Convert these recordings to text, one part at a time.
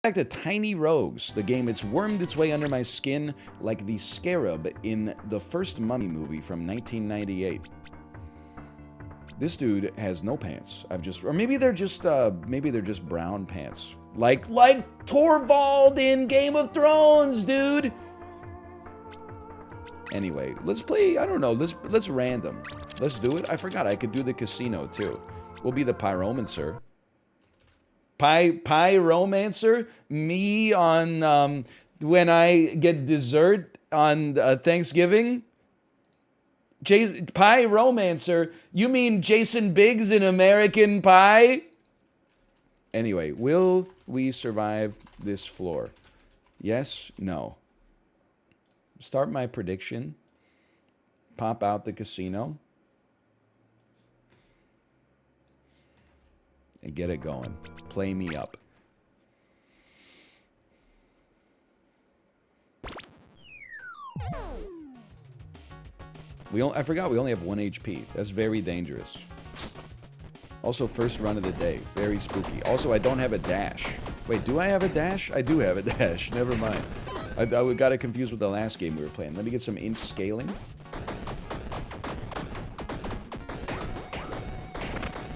Back to Tiny Rogues, the game it's wormed its way under my skin like the scarab in the first Mummy movie from 1998. This dude has no pants. Or maybe they're just brown pants. Like Torvald in Game of Thrones, dude. Anyway, let's play, I don't know, let's random. Let's do it. I forgot I could do the casino too. We'll be the pyromancer. Pyromancer? Me on, when I get dessert on Thanksgiving? Pyromancer? You mean Jason Biggs in American Pie? Anyway, will we survive this floor? Yes? No. Start my prediction. Pop out the casino. And get it going. Play me up. I forgot we only have 1 HP. That's very dangerous. Also, first run of the day. Very spooky. Also, I don't have a dash. Wait, do I have a dash? I do have a dash. Never mind. I got it confused with the last game we were playing. Let me get some inch scaling.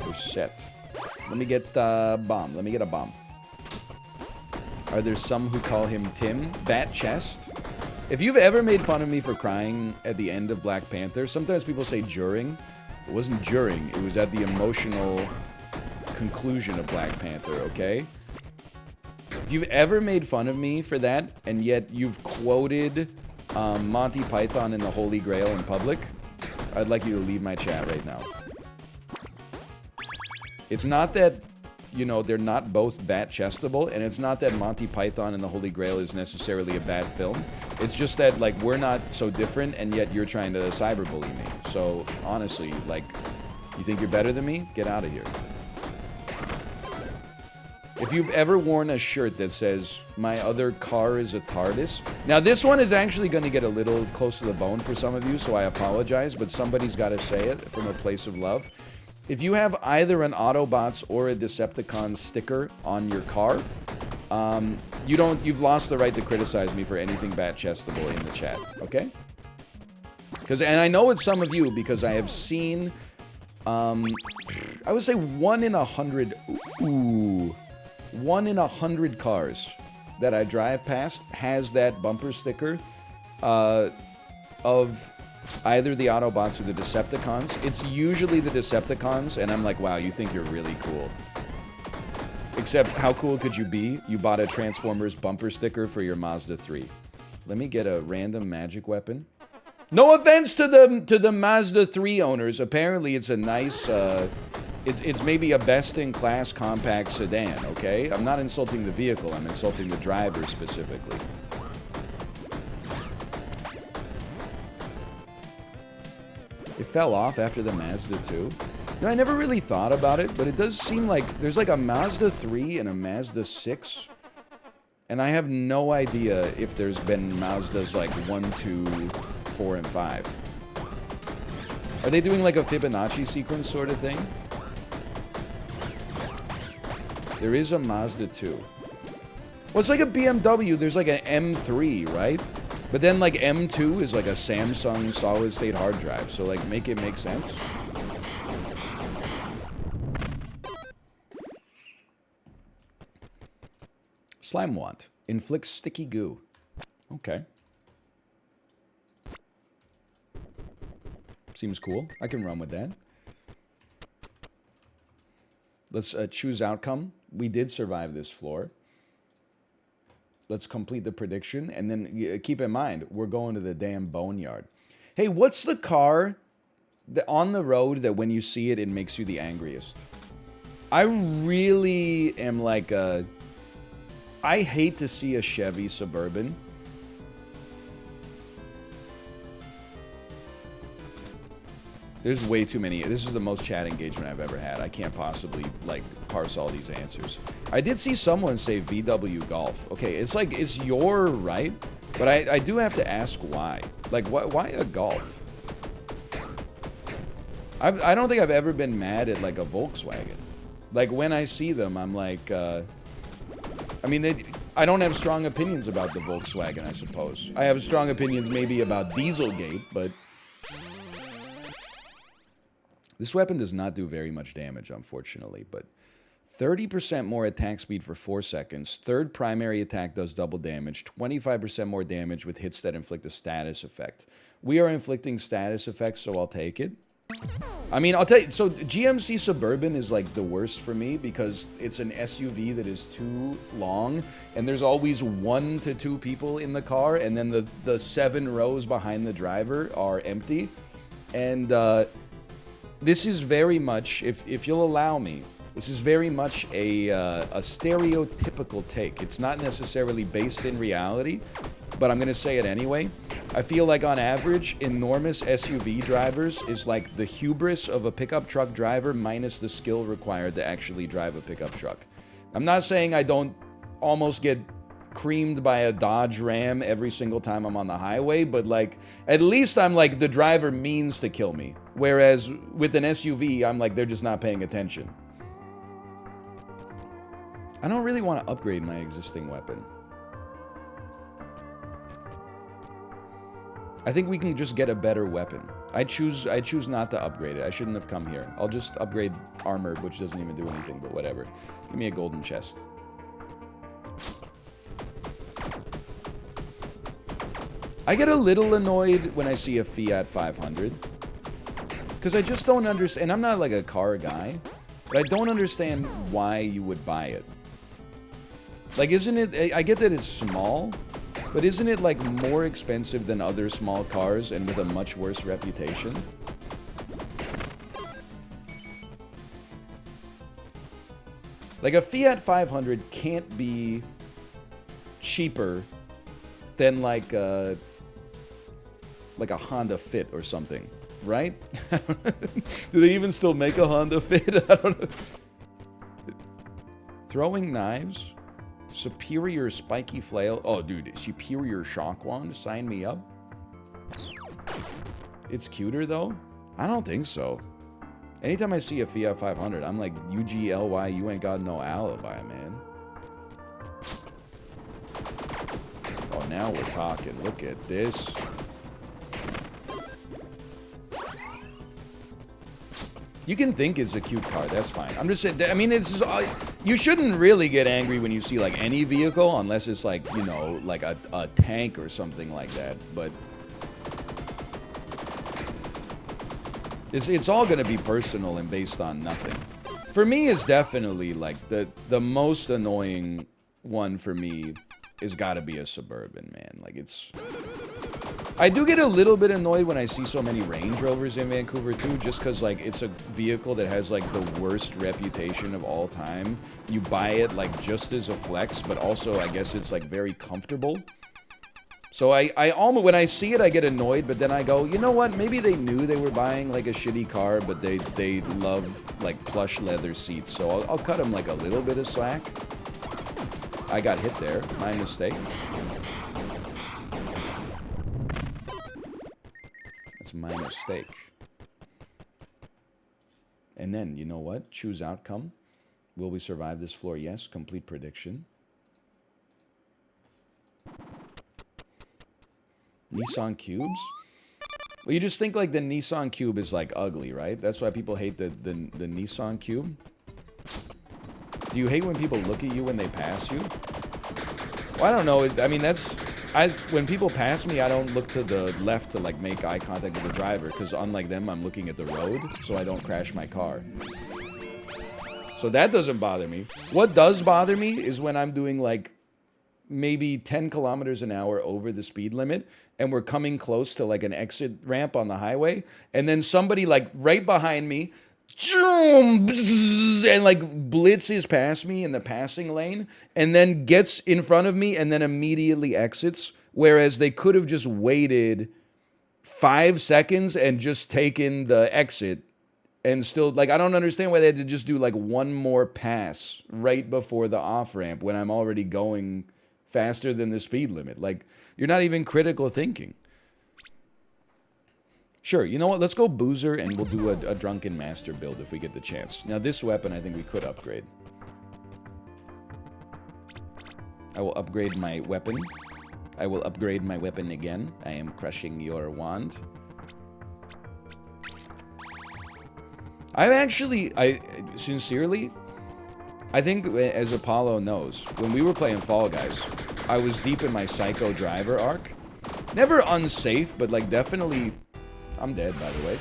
We're set. Let me get a bomb. Let me get a bomb. Are there some who call him Tim? Bat chest? If you've ever made fun of me for crying at the end of Black Panther, sometimes people say during. It wasn't during. It was at the emotional conclusion of Black Panther, okay? If you've ever made fun of me for that, and yet you've quoted Monty Python and the Holy Grail in public, I'd like you to leave my chat right now. It's not that, you know, they're not both bat-chestable, and it's not that Monty Python and the Holy Grail is necessarily a bad film. It's just that, like, we're not so different, and yet you're trying to cyberbully me. So, honestly, like, you think you're better than me? Get out of here. If you've ever worn a shirt that says, my other car is a TARDIS. Now, this one is actually going to get a little close to the bone for some of you, so I apologize, but somebody's got to say it from a place of love. If you have either an Autobots or a Decepticon sticker on your car, you've lost the right to criticize me for anything bat-chestable in the chat, okay? And I know it's some of you, because I have seen, I would say 1 in 100, 1 in 100 cars that I drive past has that bumper sticker of either the Autobots or the Decepticons. It's usually the Decepticons, and I'm like, wow, you think you're really cool. Except, how cool could you be? You bought a Transformers bumper sticker for your Mazda 3. Let me get a random magic weapon. No offense to the Mazda 3 owners. Apparently, it's a nice, it's maybe a best-in-class compact sedan, okay? I'm not insulting the vehicle, I'm insulting the driver specifically. It fell off after the Mazda 2. You know, I never really thought about it, but it does seem like there's like a Mazda 3 and a Mazda 6. And I have no idea if there's been Mazdas like 1, 2, 4, and 5. Are they doing like a Fibonacci sequence sort of thing? There is a Mazda 2. Well, it's like a BMW. There's like an M3, right? But then, like, M2 is like a Samsung solid-state hard drive. So, like, make it make sense. Slime wand. Inflicts sticky goo. Okay. Seems cool. I can run with that. Let's choose outcome. We did survive this floor. Let's complete the prediction, and then keep in mind, we're going to the damn boneyard. Hey, what's the car on the road that when you see it, it makes you the angriest? I really am like I hate to see a Chevy Suburban. There's way too many. This is the most chat engagement I've ever had. I can't possibly, like, parse all these answers. I did see someone say VW Golf. Okay, it's like, it's your right, but I do have to ask why. Like, why a Golf? I don't think I've ever been mad at, like, a Volkswagen. Like, when I see them, I'm like, I mean, I don't have strong opinions about the Volkswagen, I suppose. I have strong opinions maybe about Dieselgate, but... This weapon does not do very much damage, unfortunately, but... 30% more attack speed for 4 seconds. Third primary attack does double damage. 25% more damage with hits that inflict a status effect. We are inflicting status effects, so I'll take it. I mean, I'll tell you, so GMC Suburban is like the worst for me because it's an SUV that is too long, and there's always 1 to 2 people in the car, and then the 7 rows behind the driver are empty. And this is very much, if you'll allow me, this is very much a stereotypical take. It's not necessarily based in reality, but I'm going to say it anyway. I feel like on average, enormous SUV drivers is like the hubris of a pickup truck driver minus the skill required to actually drive a pickup truck. I'm not saying I don't almost get creamed by a Dodge Ram every single time I'm on the highway, but like, at least I'm like, the driver means to kill me. Whereas with an SUV, I'm like, they're just not paying attention. I don't really want to upgrade my existing weapon. I think we can just get a better weapon. I choose not to upgrade it. I shouldn't have come here. I'll just upgrade armor, which doesn't even do anything, but whatever. Give me a golden chest. I get a little annoyed when I see a Fiat 500. Because I just don't understand, and I'm not like a car guy, but I don't understand why you would buy it. Like, isn't it, I get that it's small, but isn't it like more expensive than other small cars and with a much worse reputation? Like a Fiat 500 can't be cheaper than like a Honda Fit or something, right? Do they even still make a Honda Fit? I don't know. Throwing knives? Superior spiky flail. Oh, dude, superior shock wand. Sign me up. It's cuter, though? I don't think so. Anytime I see a Fiat 500, I'm like, UGLY, you ain't got no alibi, man. Oh, now we're talking. Look at this. You can think it's a cute car, that's fine. I'm just saying, I mean, it's just, you shouldn't really get angry when you see, like, any vehicle, unless it's, like, you know, like a tank or something like that, but... It's all gonna be personal and based on nothing. For me, it's definitely, like, the most annoying one for me is gotta be a Suburban, man. Like, it's... I do get a little bit annoyed when I see so many Range Rovers in Vancouver, too, just because, like, it's a vehicle that has, like, the worst reputation of all time. You buy it, like, just as a flex, but also, I guess it's, like, very comfortable. So I almost, when I see it, I get annoyed, but then I go, you know what? Maybe they knew they were buying, like, a shitty car, but they love, like, plush leather seats. So I'll cut them, like, a little bit of slack. I got hit there. My mistake. My mistake. And then, you know what? Choose outcome. Will we survive this floor? Yes. Complete prediction. Nissan Cubes? Well, you just think like the Nissan Cube is like ugly, right? That's why people hate the Nissan Cube. Do you hate when people look at you when they pass you? Well, I don't know. I mean, that's... when people pass me, I don't look to the left to, like, make eye contact with the driver, because unlike them, I'm looking at the road, so I don't crash my car. So that doesn't bother me. What does bother me is when I'm doing, like, maybe 10 kilometers an hour over the speed limit, and we're coming close to, like, an exit ramp on the highway, and then somebody, like, right behind me, and like blitzes past me in the passing lane and then gets in front of me and then immediately exits, whereas they could have just waited 5 seconds and just taken the exit and still, like, I don't understand why they had to just do like one more pass right before the off ramp when I'm already going faster than the speed limit. Like, you're not even critical thinking. Sure, you know what? Let's go Boozer, and we'll do a Drunken Master build if we get the chance. Now, this weapon, I think we could upgrade. I will upgrade my weapon. I will upgrade my weapon again. I am crushing your wand. Sincerely, I think, as Apollo knows, when we were playing Fall Guys, I was deep in my Psycho Driver arc. Never unsafe, but like definitely... I'm dead, by the way.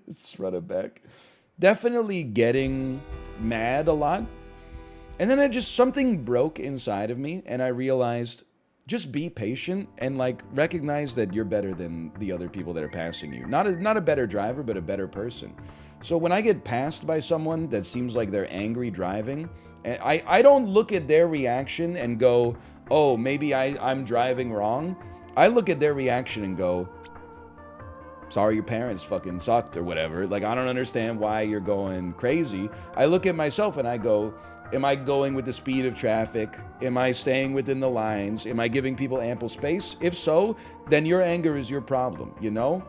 Let's run it back. Definitely getting mad a lot. And then something broke inside of me, and I realized, just be patient and like recognize that you're better than the other people that are passing you. Not a better driver, but a better person. So when I get passed by someone that seems like they're angry driving, I don't look at their reaction and go, oh, maybe I'm driving wrong. I look at their reaction and go, sorry your parents fucking sucked or whatever. Like, I don't understand why you're going crazy. I look at myself and I go, am I going with the speed of traffic? Am I staying within the lines? Am I giving people ample space? If so, then your anger is your problem, you know?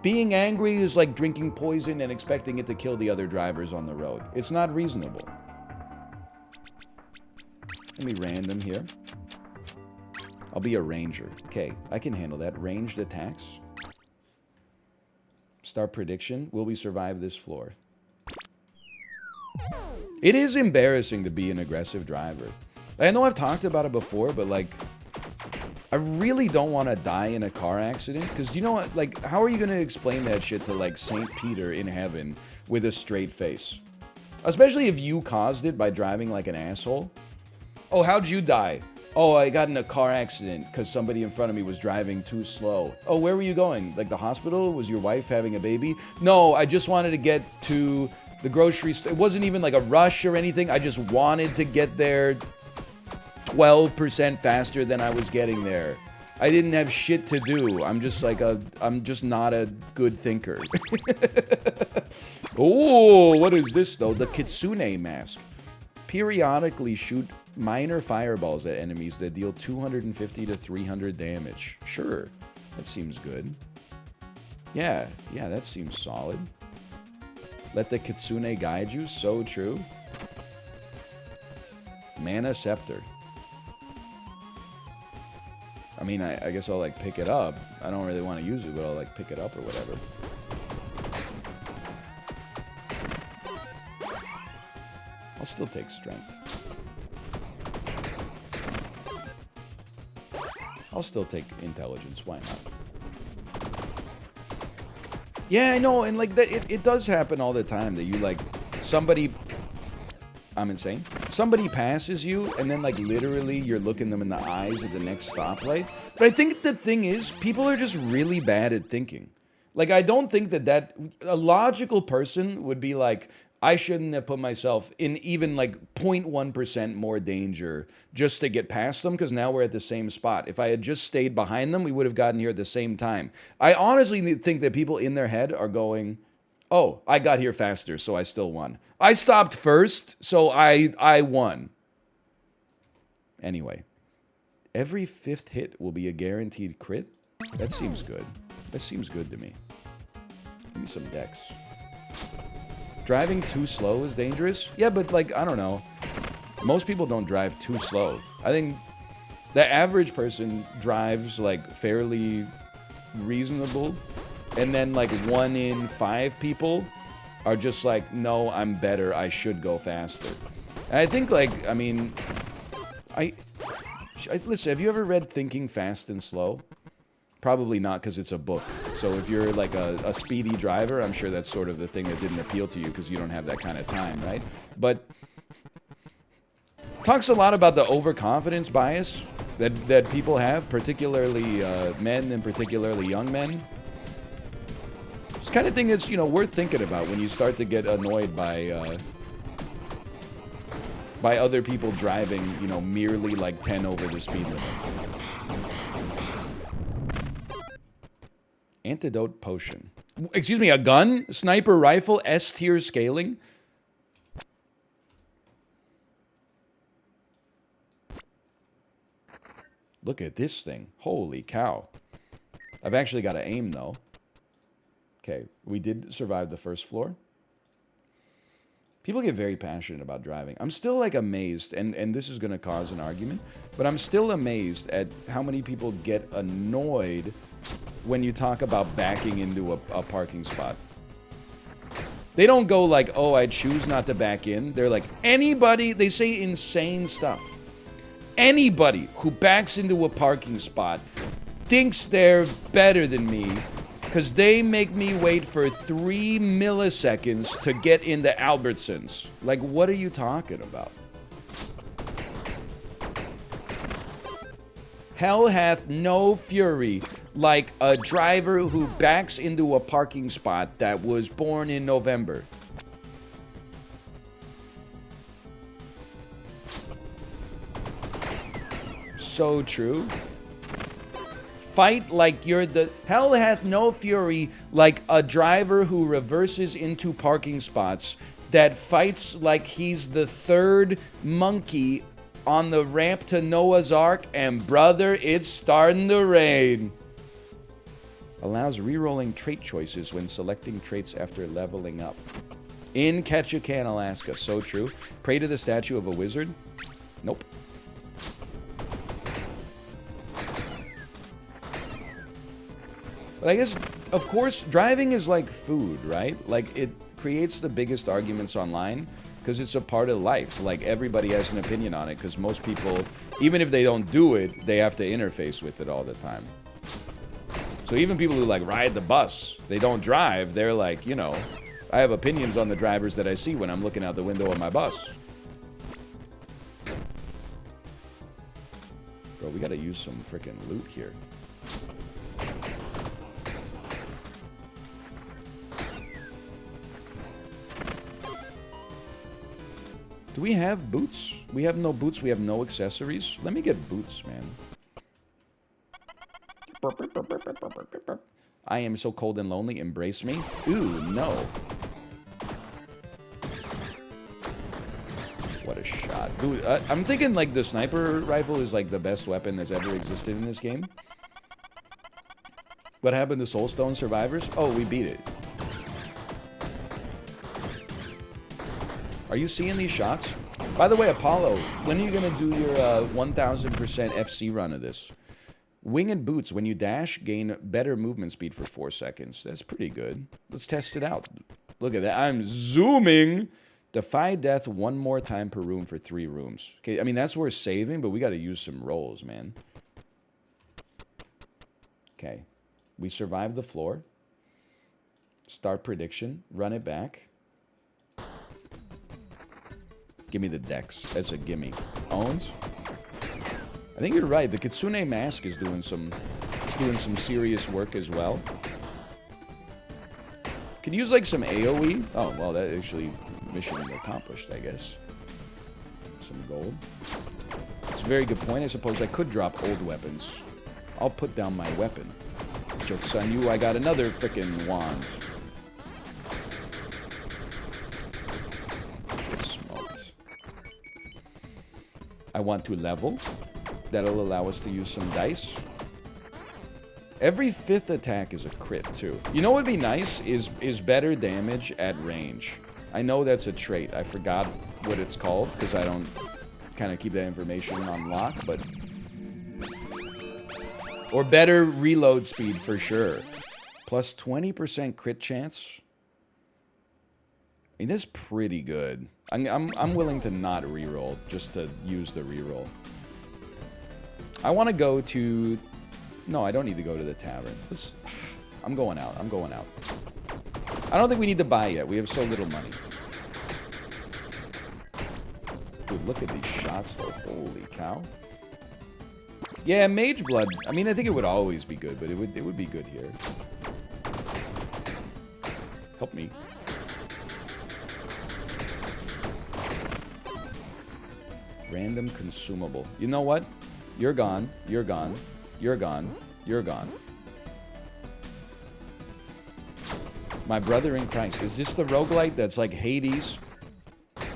Being angry is like drinking poison and expecting it to kill the other drivers on the road. It's not reasonable. Let me random here. I'll be a ranger. Okay, I can handle that. Ranged attacks. Star prediction. Will we survive this floor? It is embarrassing to be an aggressive driver. I know I've talked about it before, but like, I really don't want to die in a car accident. Because you know what? Like, how are you going to explain that shit to like St. Peter in heaven with a straight face? Especially if you caused it by driving like an asshole. Oh, how'd you die? Oh, I got in a car accident because somebody in front of me was driving too slow. Oh, where were you going? Like the hospital? Was your wife having a baby? No, I just wanted to get to the grocery store. It wasn't even like a rush or anything. I just wanted to get there 12% faster than I was getting there. I didn't have shit to do. I'm just not a good thinker. Oh, what is this though? The Kitsune mask. Periodically shoot minor fireballs at enemies that deal 250 to 300 damage. Sure, that seems good. Yeah, that seems solid. Let the Kitsune guide you, so true. Mana Scepter. I mean, I guess I'll like pick it up. I don't really want to use it, but I'll like pick it up or whatever. I'll still take strength. I'll still take intelligence, why not? Yeah, I know, and like that, it does happen all the time that you like, somebody, I'm insane, somebody passes you, and then like literally you're looking them in the eyes at the next stoplight. But I think the thing is, people are just really bad at thinking. Like, I don't think that a logical person would be like, I shouldn't have put myself in even like 0.1% more danger just to get past them, because now we're at the same spot. If I had just stayed behind them, we would have gotten here at the same time. I honestly think that people in their head are going, oh, I got here faster, so I still won. I stopped first, so I won. Anyway, every 5th hit will be a guaranteed crit. That seems good. That seems good to me. Give me some dex. Driving too slow is dangerous? Yeah, but like, I don't know. Most people don't drive too slow. I think the average person drives like fairly reasonable. And then like 1 in 5 people are just like, no, I'm better. I should go faster. And I think like, I mean, listen, have you ever read Thinking Fast and Slow? Probably not, because it's a book. So if you're like a speedy driver, I'm sure that's sort of the thing that didn't appeal to you because you don't have that kind of time, right? But talks a lot about the overconfidence bias that people have, particularly men and particularly young men. It's kind of thing that's, you know, worth thinking about when you start to get annoyed by other people driving, you know, merely like 10 over the speed limit. Antidote potion. Excuse me, a gun? Sniper rifle? S-tier scaling? Look at this thing. Holy cow. I've actually got to aim, though. Okay, we did survive the first floor. People get very passionate about driving. I'm still like amazed, and this is gonna cause an argument, but I'm still amazed at how many people get annoyed when you talk about backing into a parking spot. They don't go like, oh, I choose not to back in. They're like, anybody, they say insane stuff. Anybody who backs into a parking spot thinks they're better than me because they make me wait for 3 milliseconds to get into Albertsons. Like, what are you talking about? Hell hath no fury like a driver who backs into a parking spot that was born in November. So true. Fight like you're the... Hell hath no fury like a driver who reverses into parking spots that fights like he's the third monkey on the ramp to Noah's Ark, and brother, it's starting to rain. Allows re-rolling trait choices when selecting traits after leveling up. In Ketchikan, Alaska. So true. Pray to the statue of a wizard? Nope. But I guess, of course, driving is like food, right? Like, it creates the biggest arguments online because it's a part of life. Like, everybody has an opinion on it because most people, even if they don't do it, they have to interface with it all the time. So even people who, like, ride the bus, they don't drive, they're like, you know, I have opinions on the drivers that I see when I'm looking out the window of my bus. Bro, we gotta use some freaking loot here. Do we have boots? We have no boots, we have no accessories. Let me get boots, man. I am so cold and lonely, embrace me. Ooh, no. What a shot. Dude, I'm thinking like the sniper rifle is like the best weapon that's ever existed in this game. What happened to Soulstone survivors? Oh, we beat it. Are you seeing these shots? By the way, Apollo, when are you going to do your 1000% FC run of this? Winged boots, when you dash, gain better movement speed for 4 seconds. That's pretty good. Let's test it out. Look at that. I'm zooming. Defy death 1 more time per room for 3 rooms. Okay, I mean, that's worth saving, but we got to use some rolls, man. Okay. We survived the floor. Start prediction. Run it back. Give me the dex. That's a gimme. Owns. I think you're right. The Kitsune Mask is doing some serious work as well. Could use like some AoE. Oh, well, that actually mission accomplished, I guess. Some gold. It's a very good point. I suppose I could drop old weapons. I'll put down my weapon. Joke's on you, I got another frickin' wand. Get smoked. I want to level. That'll allow us to use some dice. Every 5th attack is a crit, too. You know what would be nice is better damage at range. I know that's a trait. I forgot what it's called, because I don't kind of keep that information on lock, but... Or better reload speed, for sure. Plus 20% crit chance. I mean, that's pretty good. I'm willing to not reroll, just to use the reroll. I want to go to... No, I don't need to go to the tavern. I'm going out. I'm going out. I don't think we need to buy yet. We have so little money. Dude, look at these shots, though. Holy cow. Yeah, Mage Blood. I mean, I think it would always be good, but it would be good here. Help me. Random consumable. You know what? You're gone. You're gone. You're gone. You're gone. My brother in Christ. Is this the roguelite that's like Hades?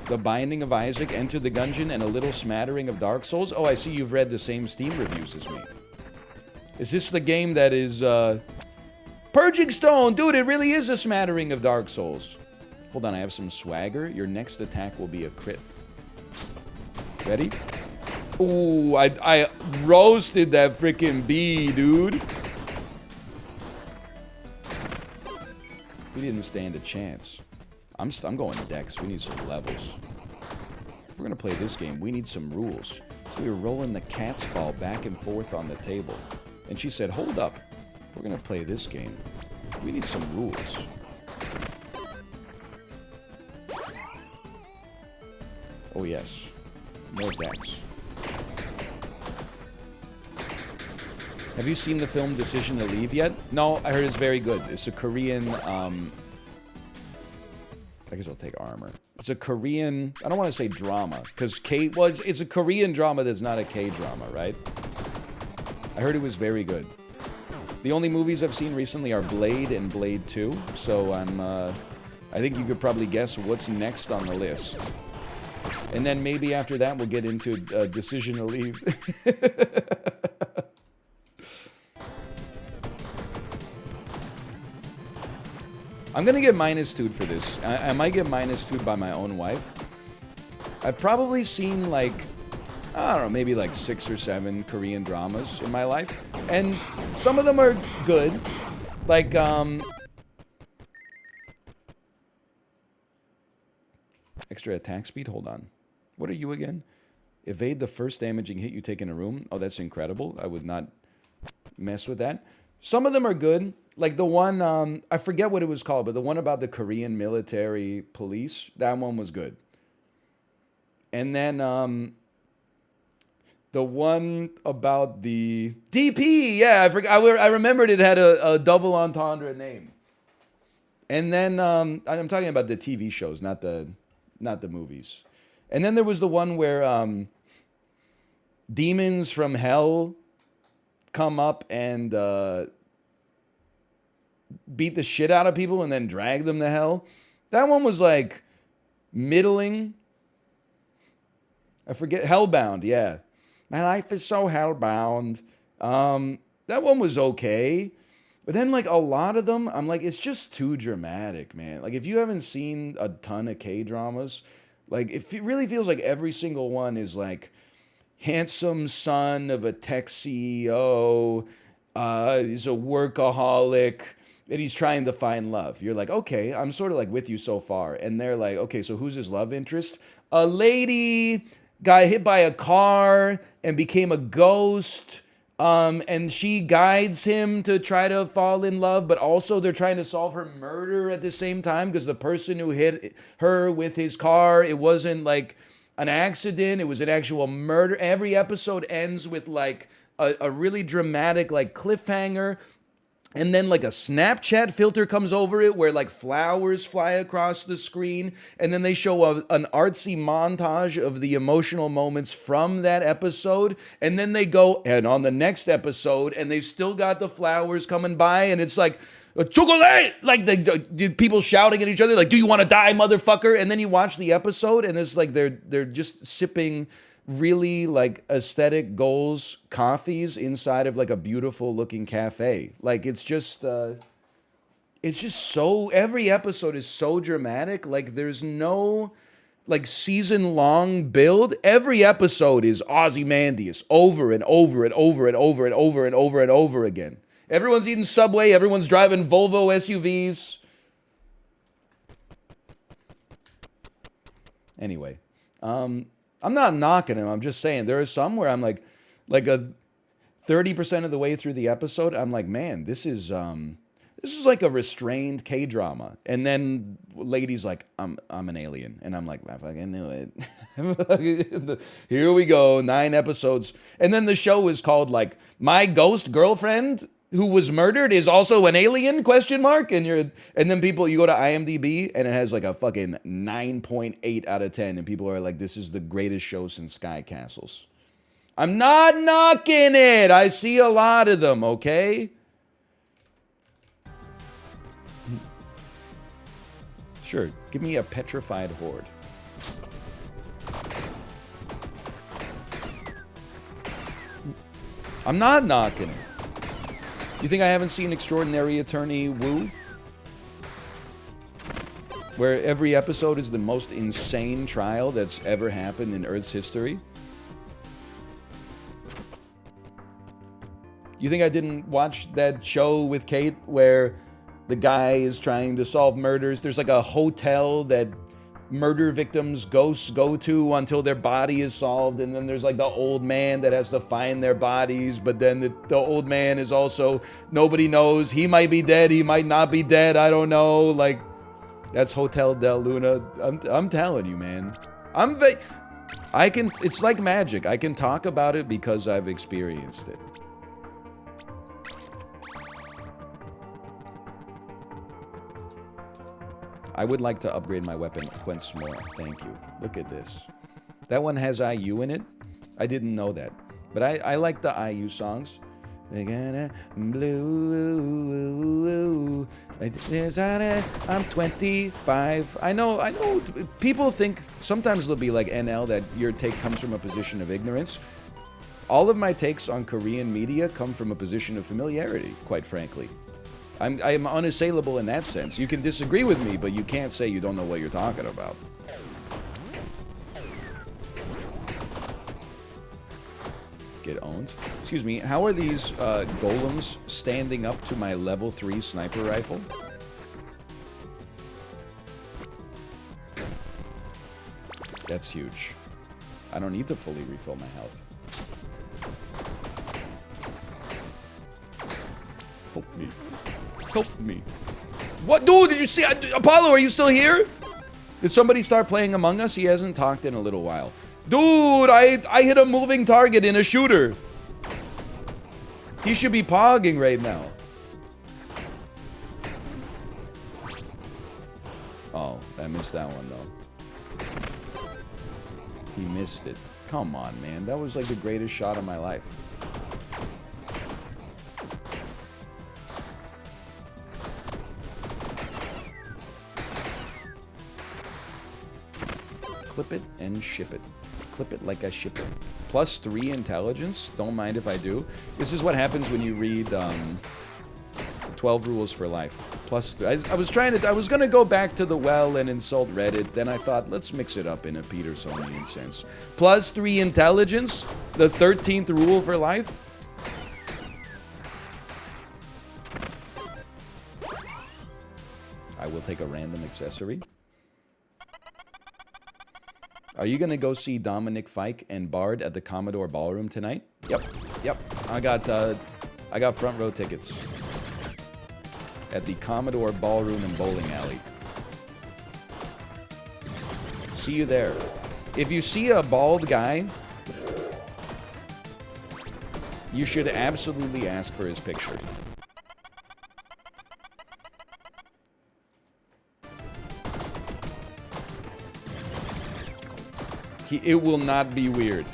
The Binding of Isaac, Enter the Gungeon, and a little smattering of Dark Souls? Oh, I see you've read the same Steam reviews as me. Is this the game that is, Purging Stone? Dude, it really is a smattering of Dark Souls. Hold on, I have some swagger. Your next attack will be a crit. Ready? Ooh, I roasted that freaking bee, dude. We didn't stand a chance. I'm going Dex. We need some levels. If we're gonna play this game, we need some rules. So we were rolling the cat's ball back and forth on the table. And she said, hold up. If we're gonna play this game, we need some rules. Oh yes. More Dex. Have you seen the film Decision to Leave yet? No, I heard it's very good. It's a Korean, I guess I'll take armor. It's a Korean, I don't want to say drama, because it's a Korean drama that's not a K-drama, right? I heard it was very good. The only movies I've seen recently are Blade and Blade 2, so I think you could probably guess what's next on the list. And then maybe after that we'll get into Decision to Leave. I'm gonna get -2'd for this. I might get -2'd by my own wife. I've probably seen like, I don't know, maybe like 6 or 7 Korean dramas in my life. And some of them are good. Like, extra attack speed? Hold on. What are you again? Evade the first damaging hit you take in a room. Oh, that's incredible. I would not mess with that. Some of them are good. Like the one, I forget what it was called, but the one about the Korean military police, that one was good. And then the one about the DP, yeah, I forgot. I remembered it had a double entendre name. And then I'm talking about the TV shows, not the movies. And then there was the one where demons from hell come up and beat the shit out of people and then drag them to hell. That one was like middling. I forget. Hellbound, yeah. My life is so hellbound. That one was okay. But then like a lot of them, I'm like, it's just too dramatic, man. Like if you haven't seen a ton of K-dramas, like it really feels like every single one is like handsome son of a tech CEO, he's a workaholic, and he's trying to find love. You're like, okay, I'm sort of like with you so far. And they're like, okay, so who's his love interest? A lady got hit by a car and became a ghost. And she guides him to try to fall in love, but also they're trying to solve her murder at the same time because the person who hit her with his car, it wasn't like an accident, it was an actual murder. Every episode ends with like a really dramatic like cliffhanger. And then like a Snapchat filter comes over it where like flowers fly across the screen. And then they show an artsy montage of the emotional moments from that episode. And then they go and on the next episode and they've still got the flowers coming by. And it's like, chocolate! Like the people shouting at each other like, do you want to die, motherfucker? And then you watch the episode and it's like they're just sipping really like aesthetic goals coffees inside of like a beautiful looking cafe. Like it's just so, every episode is so dramatic. Like there's no like season long build. Every episode is Ozymandias over and over and over and over and over and over and over again. Everyone's eating Subway, everyone's driving Volvo SUVs. Anyway, I'm not knocking him. I'm just saying there are some where I'm like a 30% of the way through the episode, I'm like, man, this is like a restrained K-drama. And then lady's like, I'm an alien. And I'm like, I fucking knew it. Here we go, 9 episodes. And then the show is called like My Ghost Girlfriend Who Was Murdered Is Also an Alien? ? And then people, you go to IMDb and it has like a fucking 9.8 out of 10. And people are like, this is the greatest show since Sky Castles. I'm not knocking it. I see a lot of them, okay? Sure, give me a petrified horde. I'm not knocking it. You think I haven't seen Extraordinary Attorney Woo? where every episode is the most insane trial that's ever happened in Earth's history. You think I didn't watch that show with Kate where the guy is trying to solve murders? There's like a hotel that murder victims' ghosts go to until their body is solved, and then there's like the old man that has to find their bodies, but then the old man is also, nobody knows. He might be dead, he might not be dead, I don't know. Like, that's Hotel Del Luna. I'm telling you, man. It's like magic. I can talk about it because I've experienced it. I would like to upgrade my weapon once more. Thank you. Look at this. That one has IU in it. I didn't know that. But I like the IU songs. Blue. I'm 25. I know. People think, sometimes they'll be like, NL, that your take comes from a position of ignorance. All of my takes on Korean media come from a position of familiarity, quite frankly. I'm unassailable in that sense. You can disagree with me, but you can't say you don't know what you're talking about. Get owned. Excuse me, how are these golems standing up to my level 3 sniper rifle? That's huge. I don't need to fully refill my health. Help me. Help me. What? Dude, did you see? Apollo, are you still here? Did somebody start playing Among Us? He hasn't talked in a little while. Dude, I hit a moving target in a shooter. He should be pogging right now. Oh, I missed that one, though. He missed it. Come on, man. That was like the greatest shot of my life. Clip it and ship it. Clip it like I ship it. +3 intelligence. Don't mind if I do. This is what happens when you read 12 Rules for Life. +3. I was gonna go back to the well and insult Reddit. Then I thought, let's mix it up in a Petersonian sense. +3 intelligence. The 13th rule for life. I will take a random accessory. Are you gonna go see Dominic Fike and Bard at the Commodore Ballroom tonight? Yep. I got front row tickets at the Commodore Ballroom and Bowling Alley. See you there. If you see a bald guy, you should absolutely ask for his picture. It will not be weird.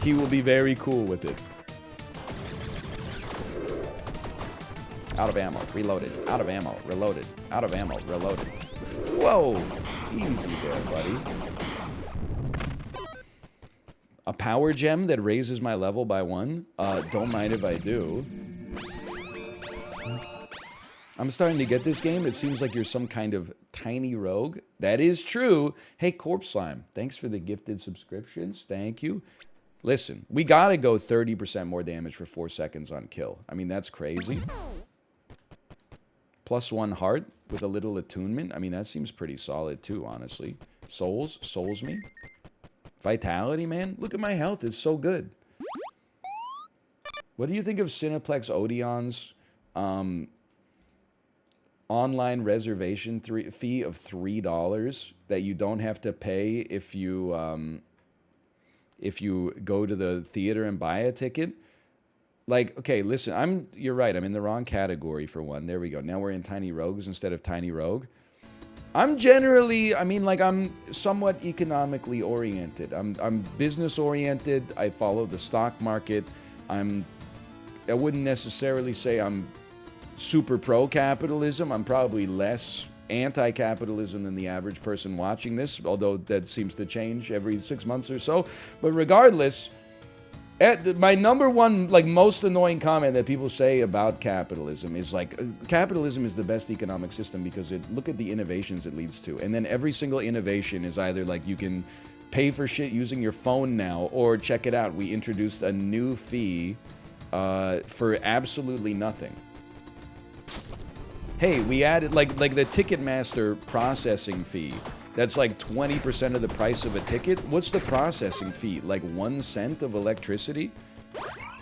He will be very cool with it. Out of ammo, reloaded. Out of ammo, reloaded. Out of ammo, reloaded. Whoa! Easy there, buddy. A power gem that raises my level by 1? Don't mind if I do. I'm starting to get this game. It seems like you're some kind of tiny rogue. That is true. Hey, Corpse Slime, thanks for the gifted subscriptions. Thank you. Listen, we gotta go 30% more damage for 4 seconds on kill. I mean, that's crazy. +1 heart with a little attunement. I mean, that seems pretty solid too, honestly. Souls me. Vitality, man. Look at my health. It's so good. What do you think of Cineplex Odeon's online reservation fee of $3 that you don't have to pay if you go to the theater and buy a ticket? Like, okay, listen, you're right, I'm in the wrong category for one. There we go. Now we're in Tiny Rogues instead of Tiny Rogue. I'm generally, I'm somewhat economically oriented. I'm business oriented. I follow the stock market. I wouldn't necessarily say I'm super pro-capitalism. I'm probably less anti-capitalism than the average person watching this, although that seems to change every 6 months or so. But regardless, My number one, like, most annoying comment that people say about capitalism is like, capitalism is the best economic system because look at the innovations it leads to. And then every single innovation is either like you can pay for shit using your phone now, or check it out, we introduced a new fee for absolutely nothing. Hey, we added like the Ticketmaster processing fee. That's like 20% of the price of a ticket. What's the processing fee? Like 1 cent of electricity?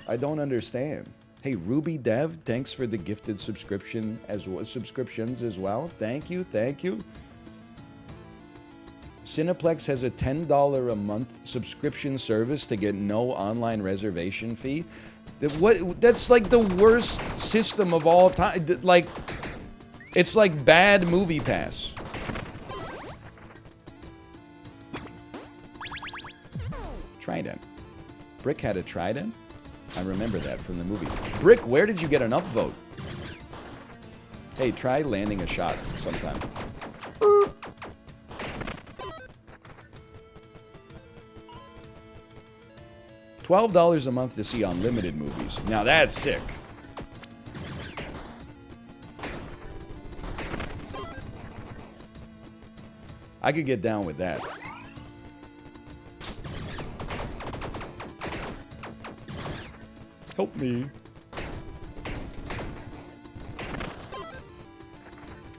I don't understand. Hey, Ruby Dev, thanks for the gifted subscriptions as well. Thank you, thank you. Cineplex has a $10 a month subscription service to get no online reservation fee. That's like the worst system of all time. Like, it's like bad Movie Pass. Trident. Brick had a trident? I remember that from the movie. Brick, where did you get an upvote? Hey, try landing a shot sometime. $12 a month to see unlimited movies. Now that's sick. I could get down with that. Help me.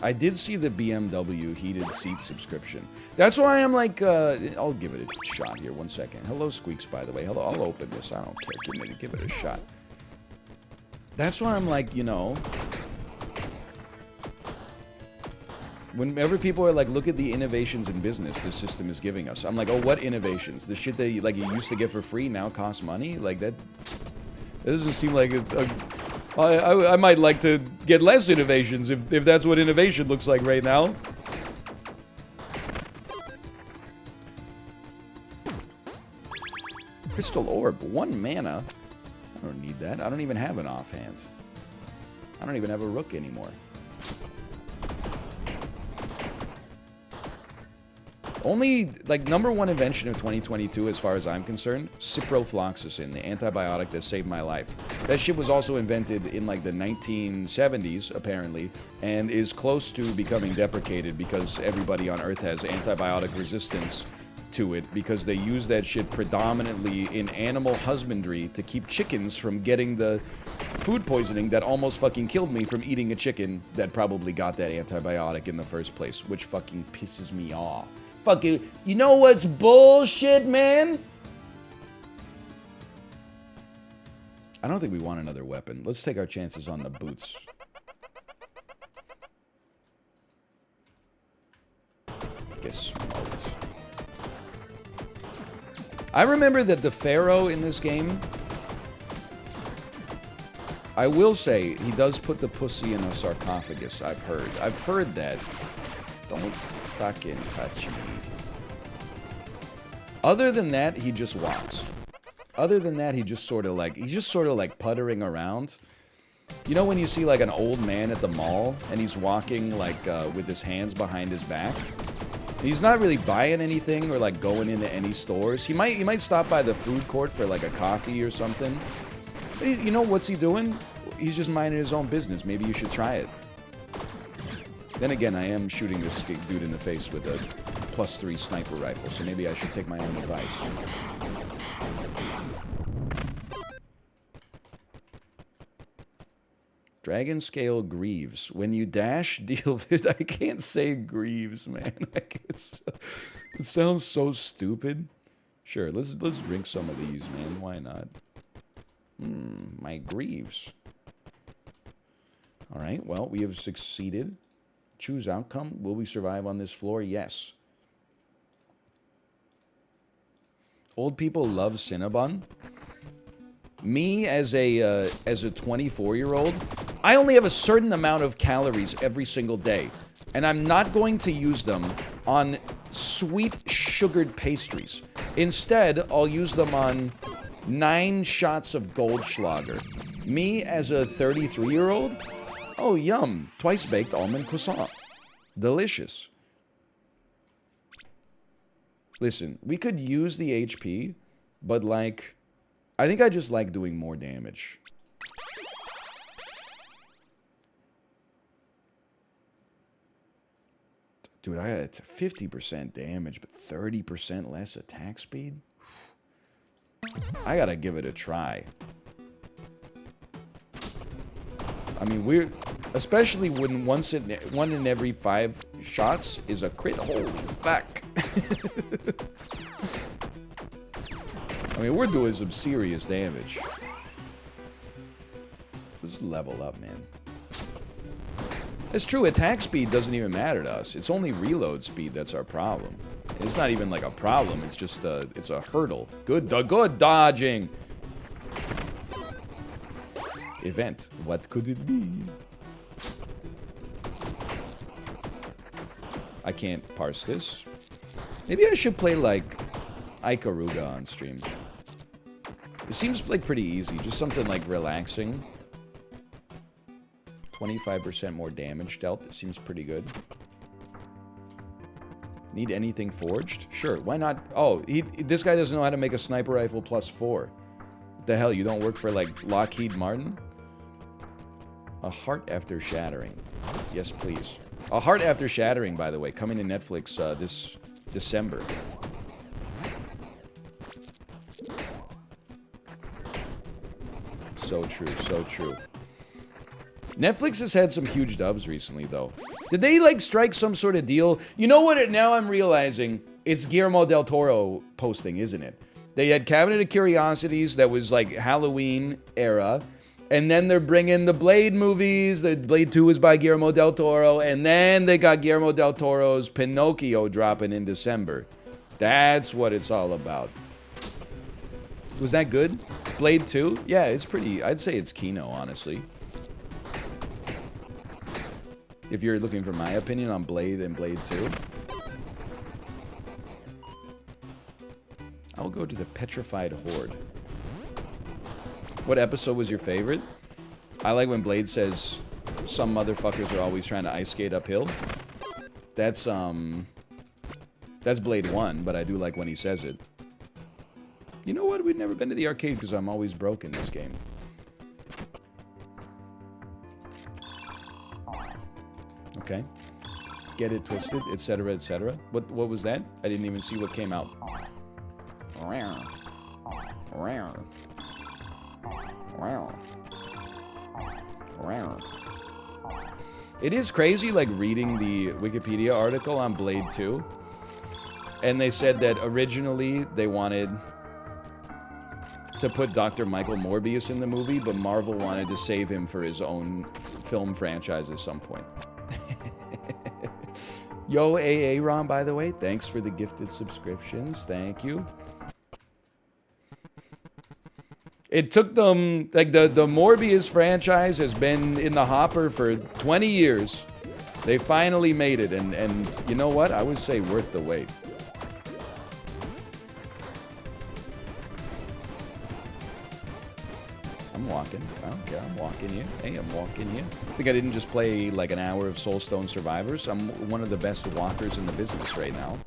I did see the BMW heated seat subscription. That's why I'm like, I'll give it a shot here. 1 second. Hello, Squeaks, by the way. Hello, I'll open this. I don't care. Give it a shot. That's why I'm like, you know, whenever people are like, look at the innovations in business this system is giving us. I'm like, oh, what innovations? The shit that you used to get for free now costs money? Like that. It doesn't seem like I might like to get less innovations if that's what innovation looks like right now. Crystal Orb, 1 mana. I don't need that. I don't even have an offhand. I don't even have a rook anymore. Only, like, #1 invention of 2022, as far as I'm concerned, ciprofloxacin, the antibiotic that saved my life. That shit was also invented in, like, the 1970s, apparently, and is close to becoming deprecated because everybody on Earth has antibiotic resistance to it, because they use that shit predominantly in animal husbandry to keep chickens from getting the food poisoning that almost fucking killed me from eating a chicken that probably got that antibiotic in the first place, which fucking pisses me off. Fuck you. You know what's bullshit, man? I don't think we want another weapon. Let's take our chances on the boots. Get smoked. I remember that the Pharaoh in this game, I will say, he does put the pussy in a sarcophagus, I've heard. I've heard that. Don't fucking touch me. Other than that, he just walks. Other than that, he's just sort of like puttering around. You know when you see like an old man at the mall and he's walking like with his hands behind his back? He's not really buying anything or like going into any stores. He might stop by the food court for like a coffee or something. But you know what's he doing? He's just minding his own business. Maybe you should try it. Then again, I am shooting this dude in the face with a +3 sniper rifle, so maybe I should take my own advice. Dragon Scale Greaves. When you dash, deal with... I can't say Greaves, man. It sounds so stupid. Sure, let's drink some of these, man. Why not? My Greaves. Alright, well, we have succeeded. Choose outcome. Will we survive on this floor? Yes. Old people love Cinnabon. Me, as a 24-year-old, I only have a certain amount of calories every single day. And I'm not going to use them on sweet sugared pastries. Instead, I'll use them on 9 shots of Goldschlager. Me, as a 33-year-old, oh, yum. Twice-baked almond croissant. Delicious. Listen, we could use the HP, but, like, I think I just like doing more damage. Dude, it's 50% damage, but 30% less attack speed? I gotta give it a try. I mean, especially when one in every 5 shots is a crit. Holy fuck. I mean, we're doing some serious damage. Let's level up, man. It's true, attack speed doesn't even matter to us. It's only reload speed that's our problem. It's not even like a problem, it's just it's a hurdle. Good dodging! Event. What could it be? I can't parse this. Maybe I should play like Ikaruga on stream. It seems like pretty easy, just something like relaxing. 25% more damage dealt. It seems pretty good. Need anything forged? Sure, why not? Oh, this guy doesn't know how to make a sniper rifle +4. What the hell, you don't work for, like, Lockheed Martin? A Heart After Shattering. Yes, please. A Heart After Shattering, by the way, coming to Netflix this December. So true, so true. Netflix has had some huge dubs recently, though. Did they, like, strike some sort of deal? You know what? Now I'm realizing it's Guillermo del Toro posting, isn't it? They had Cabinet of Curiosities that was, like, Halloween era. And then they're bringing the Blade movies. The Blade 2 is by Guillermo del Toro. And then they got Guillermo del Toro's Pinocchio dropping in December. That's what it's all about. Was that good? Blade 2? Yeah, it's pretty... I'd say it's Kino, honestly. If you're looking for my opinion on Blade and Blade 2. I'll go to the Petrified Horde. What episode was your favorite? I like when Blade says, some motherfuckers are always trying to ice skate uphill. That's Blade 1, but I do like when he says it. You know what? We've never been to the arcade because I'm always broke in this game. Okay. Get it twisted, etc., etc. What was that? I didn't even see what came out. It is crazy, like, reading the Wikipedia article on Blade 2. And they said that originally they wanted to put Dr. Michael Morbius in the movie, but Marvel wanted to save him for his own film franchise at some point. Yo, Ron, by the way, thanks for the gifted subscriptions. Thank you. It took them, like, the Morbius franchise has been in the hopper for 20 years. They finally made it, and you know what? I would say worth the wait. I'm walking. I don't care. I'm walking here. Hey, I'm walking here. I think I didn't just play like an hour of Soulstone Survivors. I'm one of the best walkers in the business right now.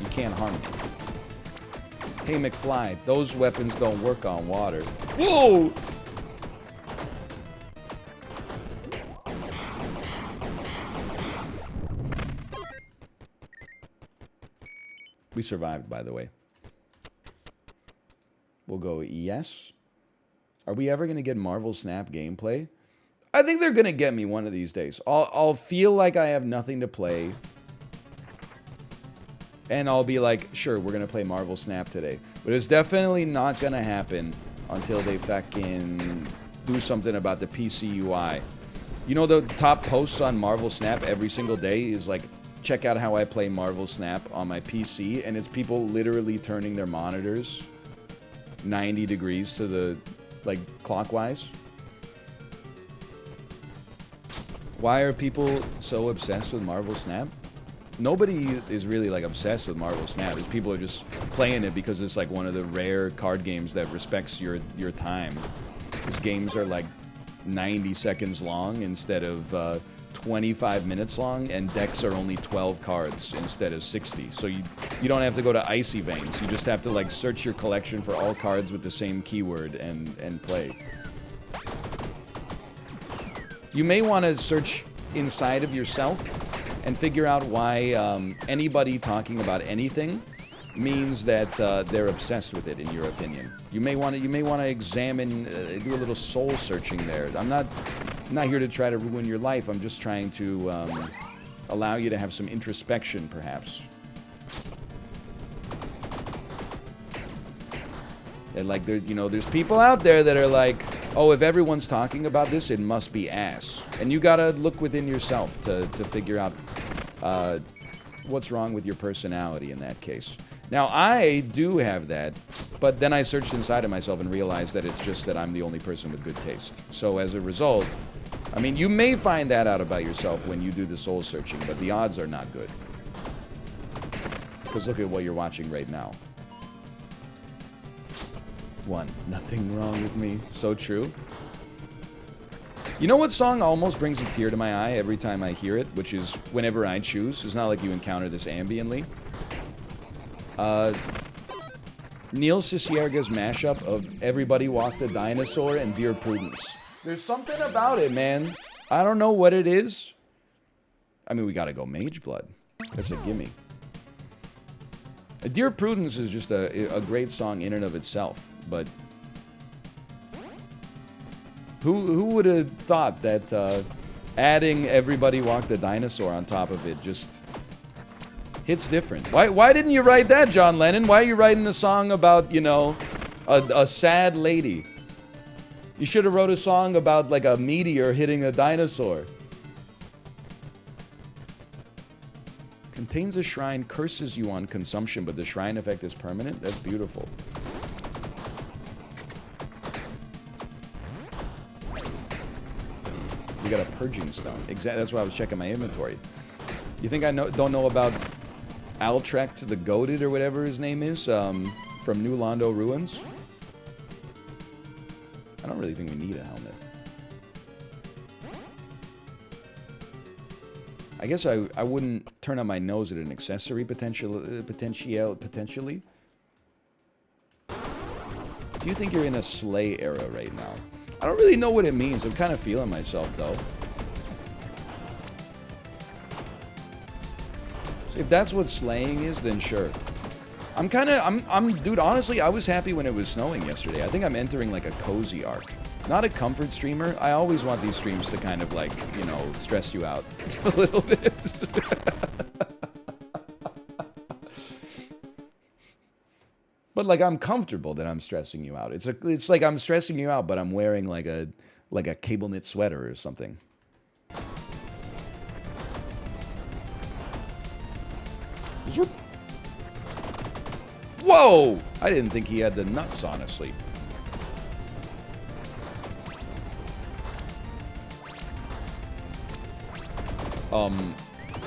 You can't harm me. Hey, McFly, those weapons don't work on water. Whoa! We survived, by the way. We'll go yes. Are we ever going to get Marvel Snap gameplay? I think they're going to get me one of these days. I'll feel like I have nothing to play. And I'll be like, sure, we're going to play Marvel Snap today. But it's definitely not going to happen until they fucking do something about the PC UI. You know, the top posts on Marvel Snap every single day is like, check out how I play Marvel Snap on my PC, and it's people literally turning their monitors 90 degrees to the, like, clockwise. Why are people so obsessed with Marvel Snap? Nobody is really, like, obsessed with Marvel Snap. It's people are just playing it because it's, like, one of the rare card games that respects your time. Because games are, like, 90 seconds long instead of 25 minutes long, and decks are only 12 cards instead of 60. So you don't have to go to Icy Veins. You just have to, like, search your collection for all cards with the same keyword and play. You may want to search inside of yourself and figure out why anybody talking about anything means that they're obsessed with it, in your opinion. You may want to examine, do a little soul searching there. I'm not here to try to ruin your life. I'm just trying to allow you to have some introspection, perhaps. And like, there's people out there that are like, oh, if everyone's talking about this, it must be ass. And you gotta look within yourself to figure out what's wrong with your personality in that case. Now, I do have that, but then I searched inside of myself and realized that it's just that I'm the only person with good taste. So as a result, I mean, you may find that out about yourself when you do the soul searching, but the odds are not good. Because look at what you're watching right now. 1. Nothing wrong with me. So true. You know what song almost brings a tear to my eye every time I hear it, which is Whenever I Choose. It's not like you encounter this ambiently. Neil Cicierga's mashup of Everybody Walk the Dinosaur and Dear Prudence. There's something about it, man. I don't know what it is. I mean, we gotta go Mage Blood. That's a gimme. Dear Prudence is just a great song in and of itself, but who would have thought that adding Everybody Walk the Dinosaur on top of it just hits different? Why didn't you write that, John Lennon? Why are you writing the song about, you know, a sad lady? You should have wrote a song about, like, a meteor hitting a dinosaur. Contains a shrine, curses you on consumption, but the shrine effect is permanent? That's beautiful. We got a purging stone. Exactly. That's why I was checking my inventory. You think I don't know about Altrecht the Goated or whatever his name is from New Londo Ruins? I don't really think we need a helmet. I guess I wouldn't turn on my nose at an accessory potentially. Do you think you're in a slay era right now? I don't really know what it means. I'm kind of feeling myself though. So if that's what slaying is, then sure. Dude, honestly, I was happy when it was snowing yesterday. I think I'm entering like a cozy arc. Not a comfort streamer. I always want these streams to kind of like, you know, stress you out a little bit. But like, I'm comfortable that I'm stressing you out. It's like I'm stressing you out, but I'm wearing like a cable knit sweater or something. Whoa! I didn't think he had the nuts, honestly.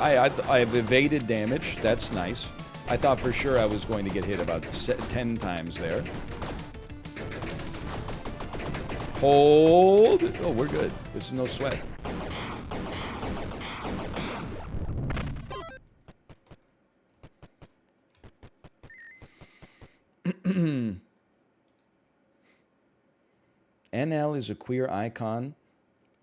I've evaded damage. That's nice. I thought for sure I was going to get hit about 10 times there. Hold. Oh, we're good. This is no sweat. NL is a queer icon.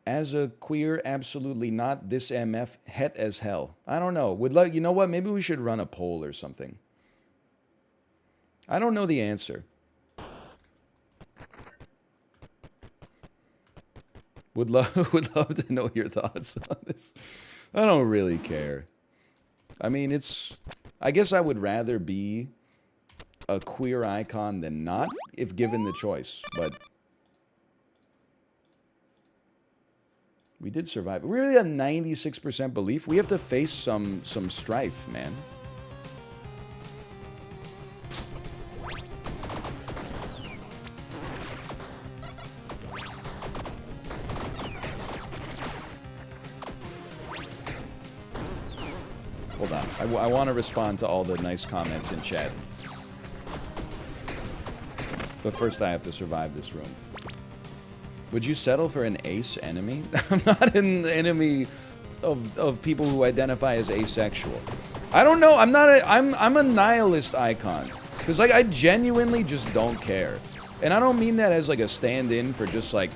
As a queer, absolutely not. This MF, het as hell. I don't know. You know what? Maybe we should run a poll or something. I don't know the answer. Would love to know your thoughts on this. I don't really care. I mean, I guess I would rather be a queer icon than not, if given the choice, but we did survive. We're really at 96% belief. We have to face some strife, man. Hold on. I want to respond to all the nice comments in chat. But first I have to survive this room. Would you settle for an ace enemy? I'm not an enemy of people who identify as asexual. I don't know. I'm a nihilist icon. Because, like, I genuinely just don't care. And I don't mean that as, like, a stand-in for just, like,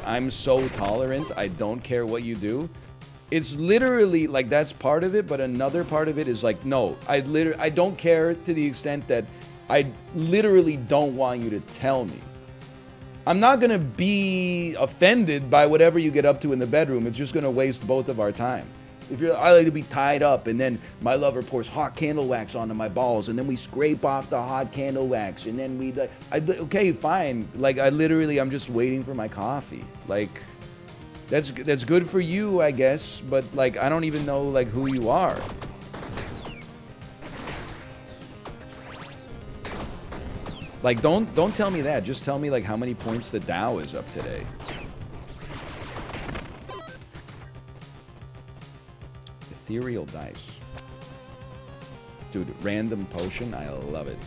I'm so tolerant, I don't care what you do. It's literally, like, that's part of it, but another part of it is, like, no, I don't care to the extent that I literally don't want you to tell me. I'm not gonna be offended by whatever you get up to in the bedroom. It's just gonna waste both of our time. If I like to be tied up, and then my lover pours hot candle wax onto my balls, and then we scrape off the hot candle wax, and then we, okay, fine. Like, I'm just waiting for my coffee. Like, that's good for you, I guess, but, like, I don't even know, like, who you are. Like, don't tell me that. Just tell me, like, how many points the Dow is up today. Ethereal dice. Dude, random potion, I love it.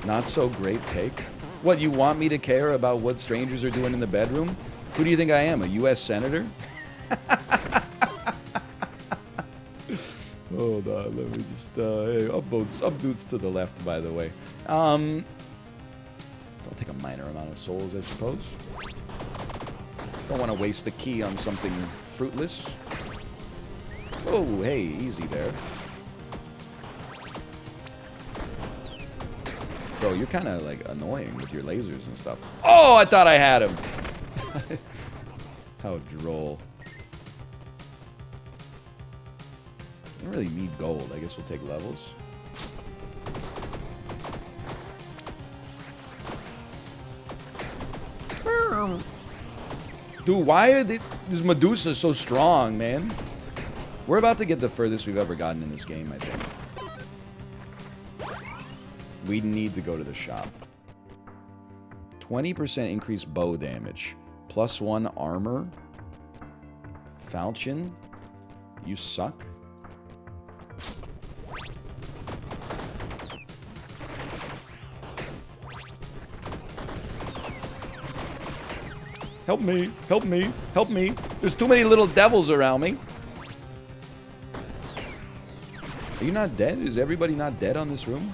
Not so great take. What, you want me to care about what strangers are doing in the bedroom? Who do you think I am, a U.S. senator? Hold on, let me just, hey, upvotes to the left, by the way. I'll take a minor amount of souls, I suppose. Don't want to waste the key on something fruitless. Oh, hey, easy there. Bro, you're kind of, like, annoying with your lasers and stuff. Oh, I thought I had him! How droll. I don't really need gold. I guess we'll take levels. Dude, why are these Medusas so strong, man? We're about to get the furthest we've ever gotten in this game, I think. We need to go to the shop. 20% increased bow damage. +1 armor. Falchion. You suck. Help me, help me, help me. There's too many little devils around me. Are you not dead? Is everybody not dead on this room?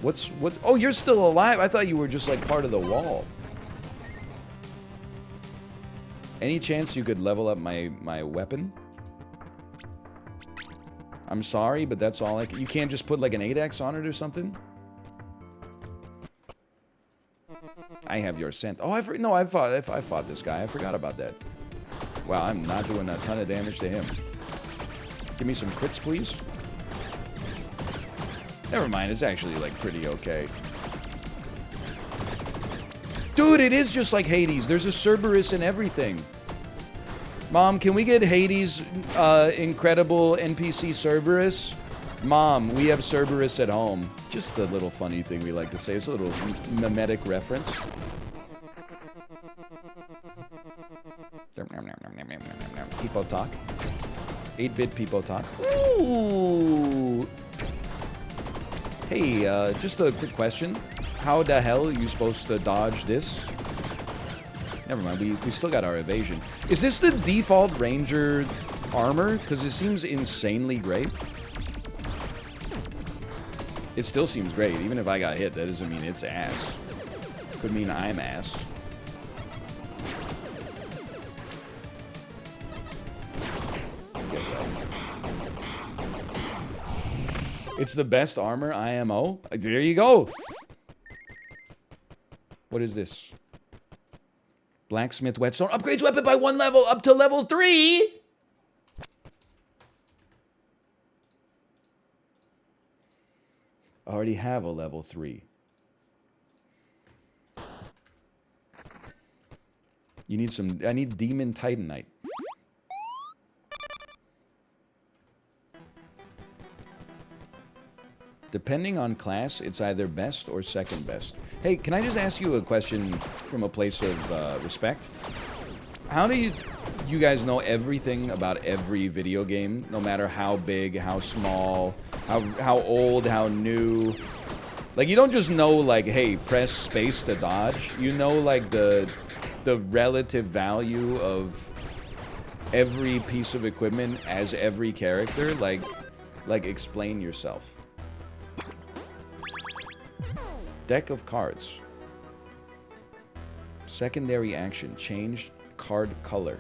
What's... Oh, you're still alive. I thought you were just, like, part of the wall. Any chance you could level up my weapon? I'm sorry, but that's all I can... You can't just put, like, an 8x on it or something? I have your scent. Oh, no, I fought this guy. I forgot about that. Wow, I'm not doing a ton of damage to him. Give me some crits, please. Never mind, it's actually, like, pretty okay. Dude, it is just like Hades. There's a Cerberus in everything. Mom, can we get Hades' incredible NPC Cerberus? Mom, we have Cerberus at home. Just a little funny thing we like to say. It's a little mimetic reference. People talk. 8-bit people talk. Ooh! Hey, just a quick question. How the hell are you supposed to dodge this? Never mind, we still got our evasion. Is this the default ranger armor? Because it seems insanely great. It still seems great. Even if I got hit, that doesn't mean it's ass. Could mean I'm ass. It's the best armor, IMO. There you go. What is this? Blacksmith whetstone upgrades weapon by 1 level up to level 3. I already have a level 3. You need some... I need Demon Titanite. Depending on class, it's either best or second best. Hey, can I just ask you a question from a place of respect? How do you guys know everything about every video game, no matter how big, how small, how old, how new? Like, you don't just know, like, hey, press space to dodge. You know, like, the relative value of every piece of equipment as every character. Like explain yourself. Deck of cards. Secondary action. Change card color.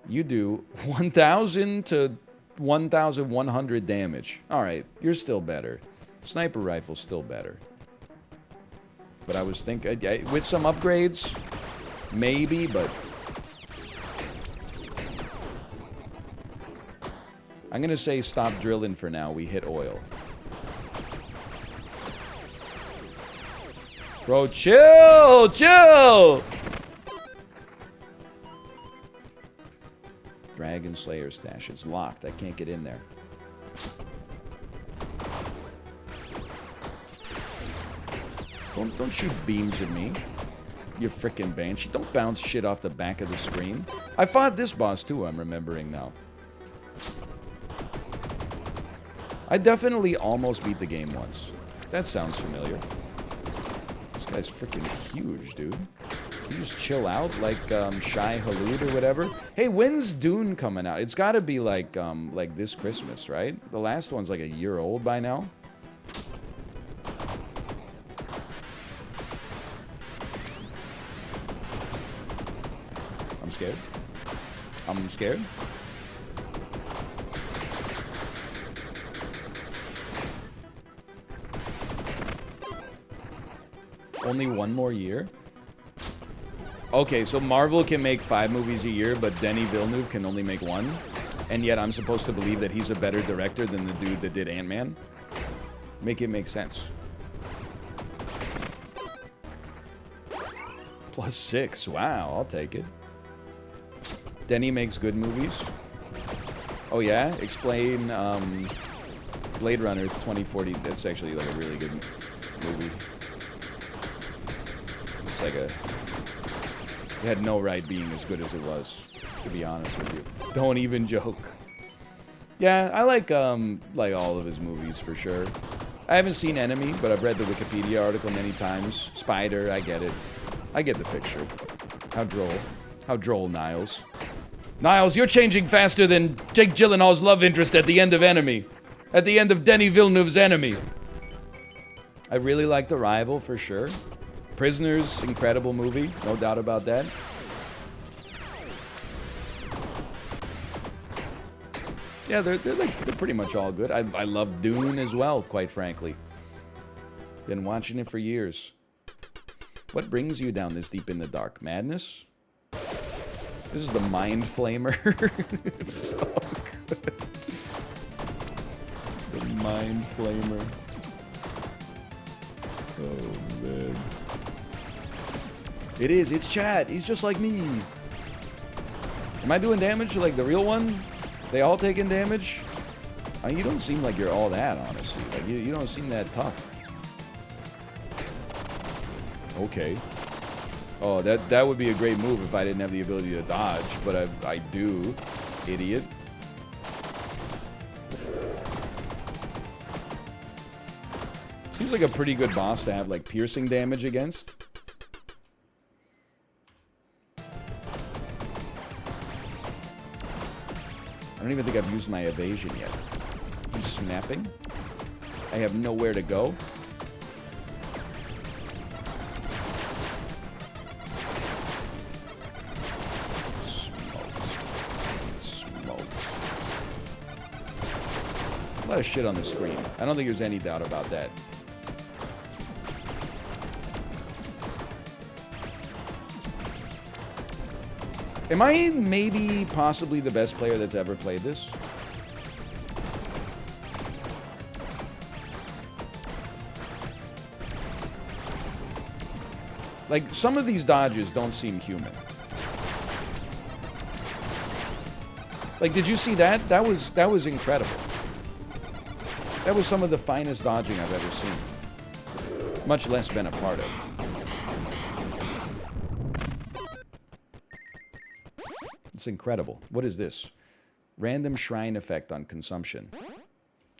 You do 1,000 to 1,100 damage. Alright, you're still better. Sniper rifle's still better. But I was thinking, with some upgrades, maybe, but... I'm gonna say stop drilling for now. We hit oil. Bro, chill! Chill! Dragon Slayer stash. It's locked. I can't get in there. Don't shoot beams at me. You frickin' Banshee. Don't bounce shit off the back of the screen. I fought this boss too, I'm remembering now. I definitely almost beat the game once. That sounds familiar. This guy's freaking huge, dude. Can you just chill out like Shai Hulud or whatever? Hey, when's Dune coming out? It's gotta be like this Christmas, right? The last one's like a year old by now. I'm scared. I'm scared. Only one more year? Okay, so Marvel can make 5 movies a year, but Denis Villeneuve can only make 1? And yet I'm supposed to believe that he's a better director than the dude that did Ant-Man? Make it make sense. +6. Wow, I'll take it. Denis makes good movies. Oh yeah? Explain Blade Runner 2040. That's actually like a really good movie. It's like a... It had no right being as good as it was, to be honest with you. Don't even joke. Yeah, I like all of his movies for sure. I haven't seen Enemy, but I've read the Wikipedia article many times. Spider, I get it. I get the picture. How droll. How droll, Niles. Niles, you're changing faster than Jake Gyllenhaal's love interest at the end of Enemy. At the end of Denis Villeneuve's Enemy. I really liked Arrival, for sure. Prisoners, incredible movie. No doubt about that. Yeah, they're pretty much all good. I love Dune as well, quite frankly. Been watching it for years. What brings you down this deep in the dark? Madness? This is the Mind Flamer. It's so good. The Mind Flamer. Oh, man. It is. It's Chad. He's just like me. Am I doing damage like the real one? They all taking damage? I mean, you don't seem like you're all that, honestly. Like, you don't seem that tough. Okay. Oh, that would be a great move if I didn't have the ability to dodge, but I do. Idiot. Seems like a pretty good boss to have, like, piercing damage against. I don't even think I've used my evasion yet. He's snapping. I have nowhere to go. A lot of shit on the screen. I don't think there's any doubt about that. Am I maybe possibly the best player that's ever played this? Like, some of these dodges don't seem human. Like, did you see that? That was incredible. That was some of the finest dodging I've ever seen. Much less been a part of. It's incredible. What is this? Random shrine effect on consumption.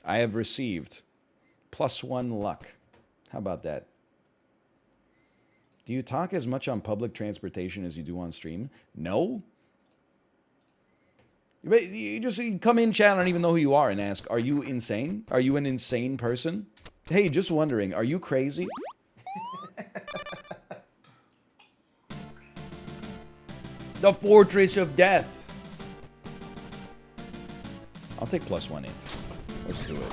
I have received +1 luck. How about that? Do you talk as much on public transportation as you do on stream? No. You just come in chat, I don't even know who you are, and ask, are you insane? Are you an insane person? Hey, just wondering, are you crazy? The Fortress of Death. I'll take +1 int. Let's do it.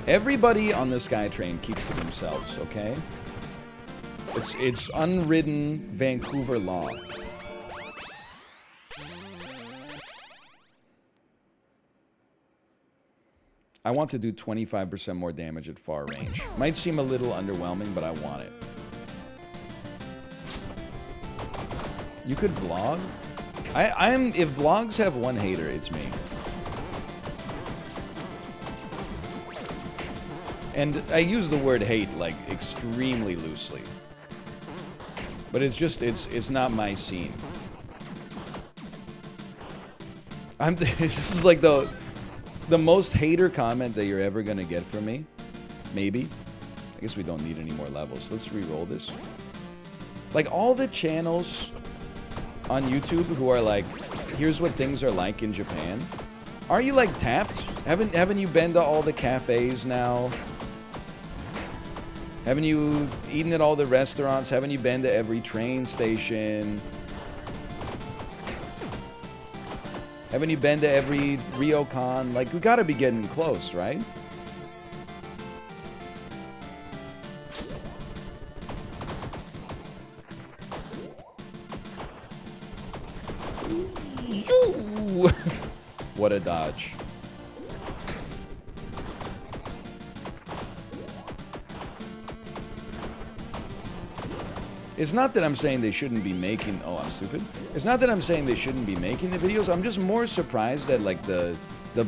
Everybody on the SkyTrain keeps to themselves, okay? It's unwritten Vancouver law. I want to do 25% more damage at far range. Might seem a little underwhelming, but I want it. You could vlog? If vlogs have one hater, it's me. And I use the word hate, like, extremely loosely. But it's just, it's not my scene. This is like the most hater comment that you're ever gonna get from me. Maybe. I guess we don't need any more levels. Let's re-roll this. Like, all the channels on YouTube who are like, here's what things are like in Japan. Are you, like, tapped? Haven't you been to all the cafes now? Haven't you eaten at all the restaurants? Haven't you been to every train station? Haven't you been to every ryokan? Like, we gotta be getting close, right? What a dodge. It's not that I'm saying they shouldn't be making... Oh, I'm stupid. It's not that I'm saying they shouldn't be making the videos. I'm just more surprised at, like, the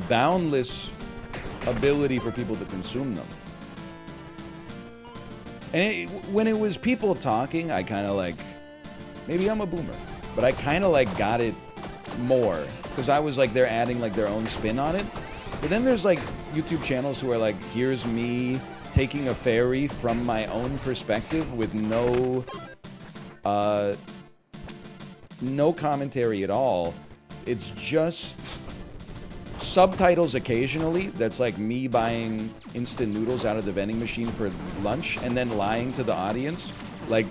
boundless ability for people to consume them. And when it was people talking, I kind of, like... Maybe I'm a boomer. But I kind of, like, got it more. Because I was, like, they're adding, like, their own spin on it. But then there's, like, YouTube channels who are, like, here's me taking a ferry from my own perspective with no commentary at all. It's just subtitles occasionally. That's like me buying instant noodles out of the vending machine for lunch and then lying to the audience, like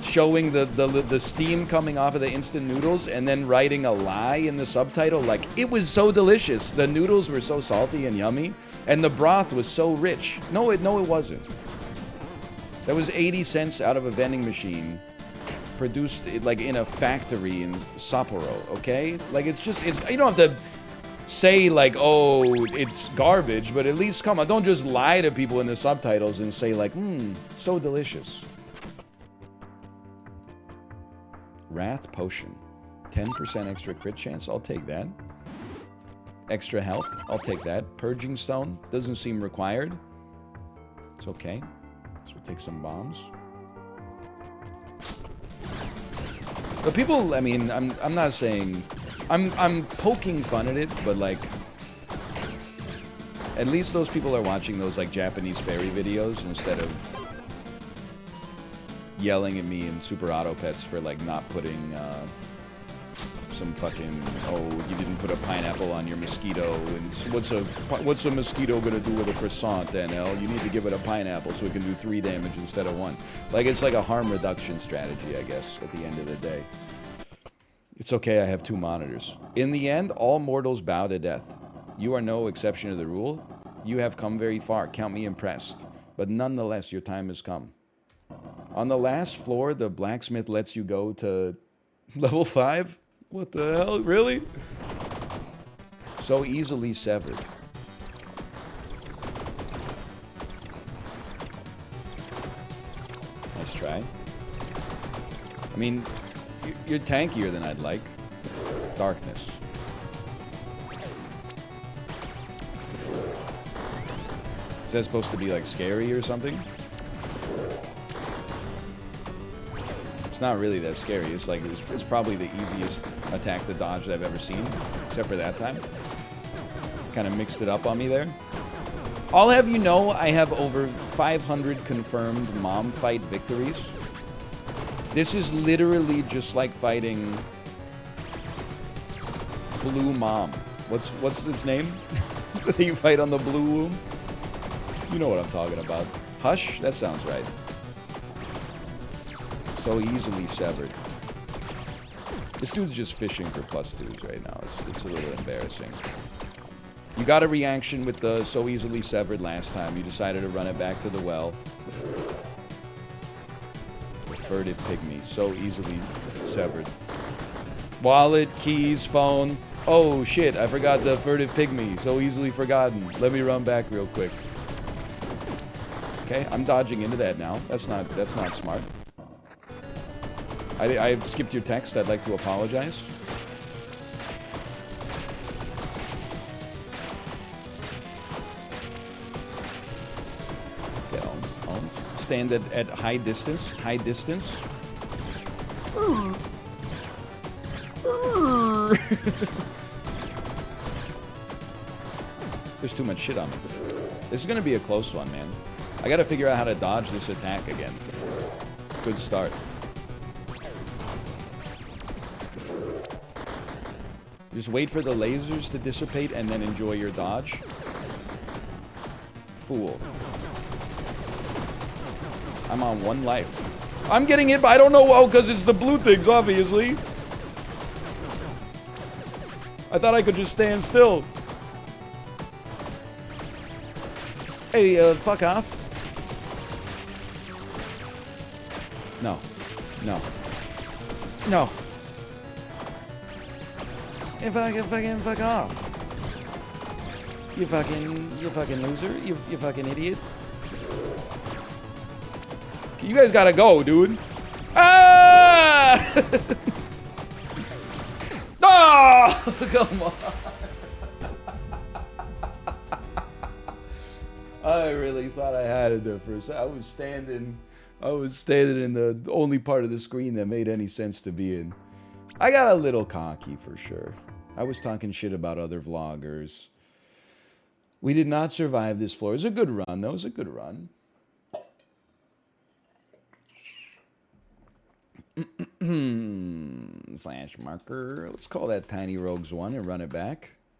showing the steam coming off of the instant noodles and then writing a lie in the subtitle, like, it was so delicious. The noodles were so salty and yummy, and the broth was so rich. No, it wasn't. That was 80 cents out of a vending machine, produced like in a factory in Sapporo, okay? Like, it's you don't have to say like, oh, it's garbage, but at least, come on, don't just lie to people in the subtitles and say like, so delicious. Wrath Potion. 10% extra crit chance, I'll take that. Extra health, I'll take that. Purging Stone, doesn't seem required. It's okay. So we'll take some bombs. But people, I mean, I'm not saying... I'm poking fun at it, but like... At least those people are watching those like Japanese fairy videos instead of yelling at me in Super Auto Pets for like not putting some fucking, oh, you didn't put a pineapple on your mosquito, and what's a mosquito gonna do with a croissant then, El? You need to give it a pineapple so it can do 3 damage instead of 1. Like, it's like a harm reduction strategy, I guess, at the end of the day. It's okay, I have 2 monitors. In the end, all mortals bow to death. You are no exception to the rule. You have come very far, count me impressed. But nonetheless, your time has come. On the last floor, the blacksmith lets you go to level 5? What the hell? Really? So easily severed. Nice try. I mean, you're tankier than I'd like. Darkness. Is that supposed to be like scary or something? It's not really that scary. It's like, it's probably the easiest attack to dodge that I've ever seen, except for that time. Kind of mixed it up on me there. I'll have you know, I have over 500 confirmed mom fight victories. This is literally just like fighting Blue Mom. What's its name? You fight on the blue womb? You know what I'm talking about. Hush? That sounds right. So easily severed. This dude's just fishing for +2s right now. It's a little embarrassing. You got a reaction with the so easily severed last time. You decided to run it back to the well. Furtive pygmy. So easily severed. Wallet, keys, phone. Oh shit, I forgot the furtive pygmy. So easily forgotten. Let me run back real quick. Okay, I'm dodging into that now. That's not smart. I skipped your text. I'd like to apologize. Okay, owns. Stand at high distance. High distance. There's too much shit on me. This is gonna be a close one, man. I gotta figure out how to dodge this attack again. Good start. Just wait for the lasers to dissipate and then enjoy your dodge. Fool. I'm on 1 life. I'm getting hit, but I don't know. Oh, because it's the blue things, obviously. I thought I could just stand still. Hey, fuck off. No. No. No. If I can fucking fuck off. You fucking loser. You fucking idiot. You guys gotta go, dude. Ah! Oh! Come on. I really thought I had it there for a second. I was standing in the only part of the screen that made any sense to be in. I got a little cocky for sure. I was talking shit about other vloggers. We did not survive this floor. It was a good run, though. It was a good run. Slash marker. Let's call that Tiny Rogues 1 and run it back.